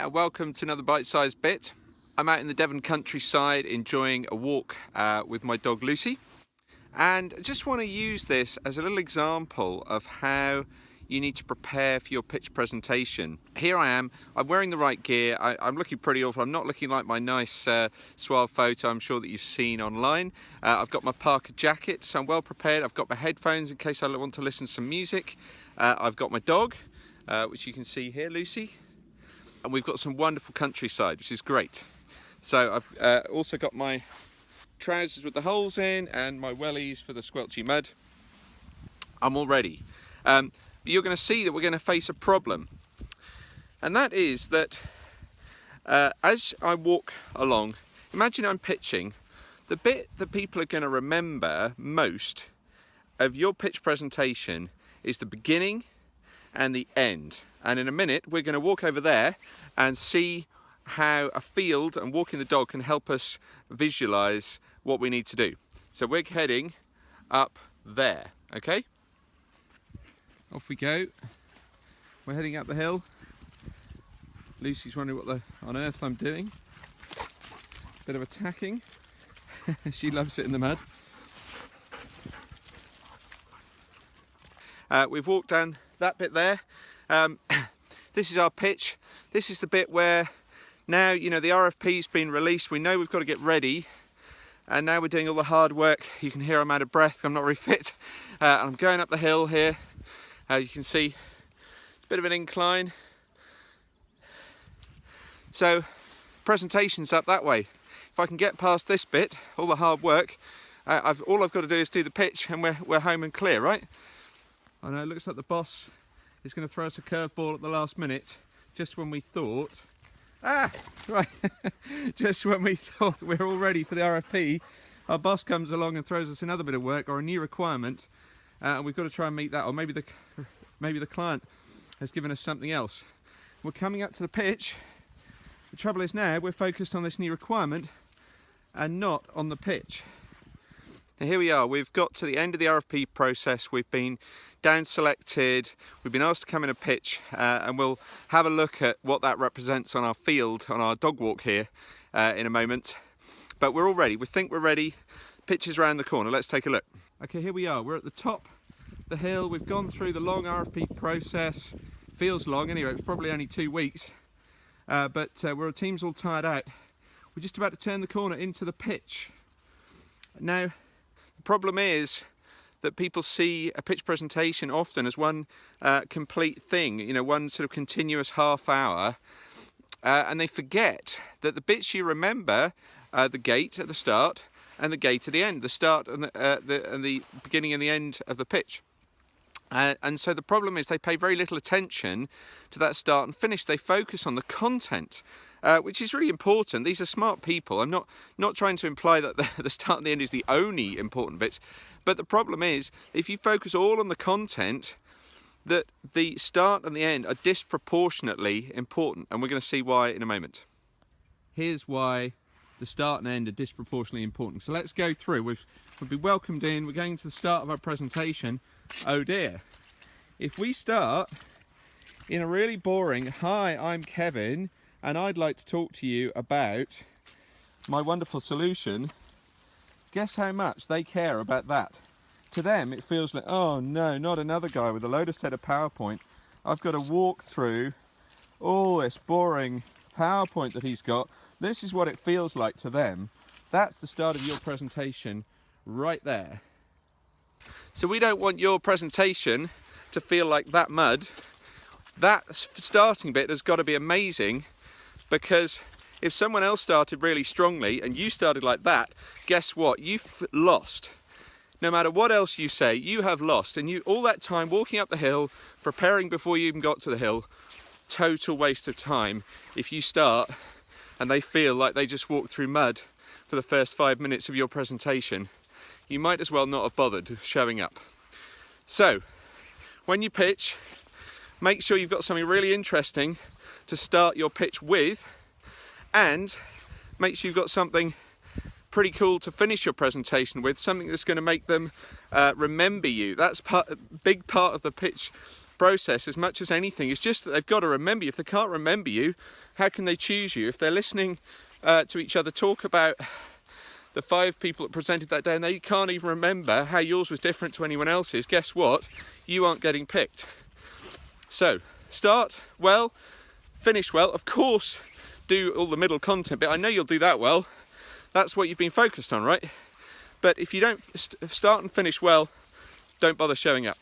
and welcome to another bite-sized bit. I'm out in the Devon countryside enjoying a walk with my dog Lucy, and I just want to use this as a little example of how you need to prepare for your pitch presentation. Here I am, I'm wearing the right gear, I'm looking pretty awful, I'm not looking like my nice suave photo I'm sure that you've seen online. I've got my parka jacket, so I'm well prepared. I've got my headphones in case I want to listen to some music. I've got my dog, which you can see here, Lucy. And we've got some wonderful countryside, which is great. So I've also got my trousers with the holes in and my wellies for the squelchy mud. I'm all ready. You're going to see that we're going to face a problem. And that is that as I walk along, imagine I'm pitching. The bit that people are going to remember most of your pitch presentation is the beginning and the end. And in a minute, we're going to walk over there and see how a field and walking the dog can help us visualize what we need to do. So we're heading up there, okay? Off we go. We're heading up the hill. Lucy's wondering what on earth I'm doing. Bit of attacking. She loves it in the mud. We've walked down that bit there. This is our pitch. This is the bit where now, you know, the RFP's been released. We know we've got to get ready. And now we're doing all the hard work. You can hear I'm out of breath. I'm not very fit. I'm going up the hill here. You can see it's a bit of an incline. So presentation's up that way. If I can get past this bit, all the hard work, all I've got to do is do the pitch and we're home and clear, right? I know it looks like the boss is going to throw us a curveball at the last minute, just when we thought, right, just when we thought we're all ready for the RFP, our boss comes along and throws us another bit of work or a new requirement. And we've got to try and meet that, or maybe the client has given us something else. We're coming up to the pitch. The trouble is now we're focused on this new requirement and not on the pitch. And here we are, we've got to the end of the RFP process. We've been down selected, we've been asked to come in and pitch, and we'll have a look at what that represents on our field, on our dog walk here in a moment. But we're all ready, we think we're ready. Pitch is around the corner, let's take a look. Okay, here we are, we're at the top of the hill. We've gone through the long RFP process. Feels long anyway, it's probably only 2 weeks. But our team's all tired out. We're just about to turn the corner into the pitch. Now, the problem is that people see a pitch presentation often as one complete thing, you know, one sort of continuous half hour, and they forget that the bits you remember are the gate at the start and the gate at the end, the start and the beginning and the end of the pitch. And so the problem is they pay very little attention to that start and finish. They focus on the content, which is really important. These are smart people. I'm not trying to imply that the start and the end is the only important bits. But the problem is, if you focus all on the content, that the start and the end are disproportionately important. And we're going to see why in a moment. Here's why the start and end are disproportionately important. So let's go through. We've been welcomed in. We're going to the start of our presentation. Oh dear. If we start in a really boring, hi, I'm Kevin, and I'd like to talk to you about my wonderful solution, guess how much they care about that? To them, it feels like, oh no, not another guy with a load of set of PowerPoint. I've got to walk through all this boring PowerPoint that he's got. This is what it feels like to them. That's the start of your presentation right there. So we don't want your presentation to feel like that mud. That starting bit has got to be amazing, because if someone else started really strongly and you started like that, guess what? You've lost. No matter what else you say, you have lost. And you all that time walking up the hill, preparing before you even got to the hill, total waste of time if you start and they feel like they just walked through mud for the first 5 minutes of your presentation. You might as well not have bothered showing up. So, when you pitch, make sure you've got something really interesting to start your pitch with, and make sure you've got something pretty cool to finish your presentation with, something that's going to make them remember you. That's a big part of the pitch process as much as anything is just that they've got to remember you. If they can't remember you, how can they choose you? If they're listening to each other talk about the 5 people that presented that day and they can't even remember how yours was different to anyone else's, guess what? You aren't getting picked. So start well, finish well. Of course, do all the middle content bit. I know you'll do that well. That's what you've been focused on, right? But if you don't start and finish well, don't bother showing up.